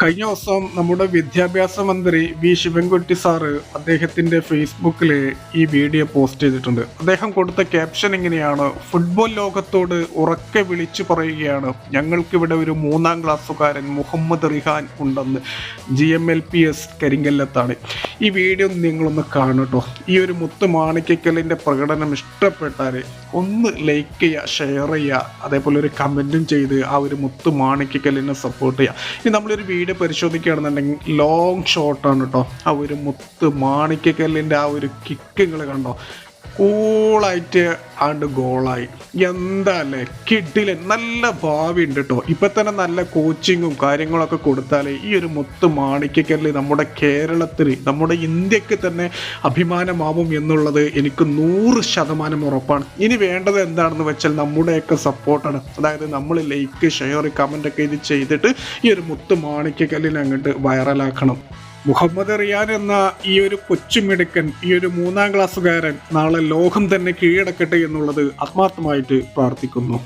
കഴിഞ്ഞ ദിവസം നമ്മുടെ വിദ്യാഭ്യാസ മന്ത്രി വി ശിവൻകുട്ടി സാറ് അദ്ദേഹത്തിന്റെ ഫേസ്ബുക്കിൽ ഈ വീഡിയോ പോസ്റ്റ് ചെയ്തിട്ടുണ്ട്. അദ്ദേഹം കൊടുത്ത ക്യാപ്ഷൻ ഇങ്ങനെയാണ്: ഫുട്ബോൾ ലോകത്തോട് ഉറക്കെ വിളിച്ചു പറയുകയാണ്, ഞങ്ങൾക്കിവിടെ ഒരു 3ാം ക്ലാസ്സുകാരൻ മുഹമ്മദ് റിഹാൻ ഉണ്ടെന്ന്. GMLPS കരിങ്കല്ലത്താണ്. ഈ വീഡിയോ നിങ്ങളൊന്ന് കാണട്ടോ. ഈ ഒരു മുത്ത് മാണിക്കക്കലിന്റെ പ്രകടനം ഇഷ്ടപ്പെട്ടാൽ ഒന്ന് ലൈക്ക് ചെയ്യുക, ഷെയർ ചെയ്യുക, അതേപോലെ ഒരു കമൻറ്റും ചെയ്ത് ആ ഒരു മുത്ത് മാണിക്കക്കലിനെ സപ്പോർട്ട് ചെയ്യുക. ഇനി നമ്മളൊരു വീഡിയോ പരിശോധിക്കുകയാണെന്നുണ്ടെങ്കിൽ ലോങ് ഷോട്ടാണ് കേട്ടോ. ആ ഒരു മുത്ത് മാണിക്കക്കല്ലിൻ്റെ ആ ഒരു കിക്ക് നിങ്ങൾ കണ്ടോ, കൂളായിട്ട് ആണ്ട് ഗോളായി. എന്താ അല്ലേ, കിഡില് നല്ല ഭാവി ഉണ്ട് കേട്ടോ. ഇപ്പം തന്നെ നല്ല കോച്ചിങ്ങും കാര്യങ്ങളൊക്കെ കൊടുത്താൽ ഈ ഒരു മുത്ത് മാണിക്കക്കല്ല് നമ്മുടെ കേരളത്തിൽ, നമ്മുടെ ഇന്ത്യക്ക് തന്നെ അഭിമാനമാവും എന്നുള്ളത് എനിക്ക് 100% ഉറപ്പാണ്. ഇനി വേണ്ടത് എന്താണെന്ന് വെച്ചാൽ നമ്മുടെയൊക്കെ സപ്പോർട്ടാണ്. അതായത് നമ്മൾ ലൈക്ക്, ഷെയർ, കമൻ്റൊക്കെ ഇത് ചെയ്തിട്ട് ഈ ഒരു മുത്ത് മാണിക്കക്കല്ലിനെ അങ്ങോട്ട് വൈറലാക്കണം. മുഹമ്മദ് റിയാൻ എന്ന ഈ ഒരു കൊച്ചുമിടുക്കൻ, ഈ ഒരു 3ാം ക്ലാസ്സുകാരൻ നാളെ ലോകം തന്നെ കീഴടക്കട്ടെ എന്നുള്ളത് ആത്മാർത്ഥമായിട്ട് പ്രാർത്ഥിക്കുന്നു.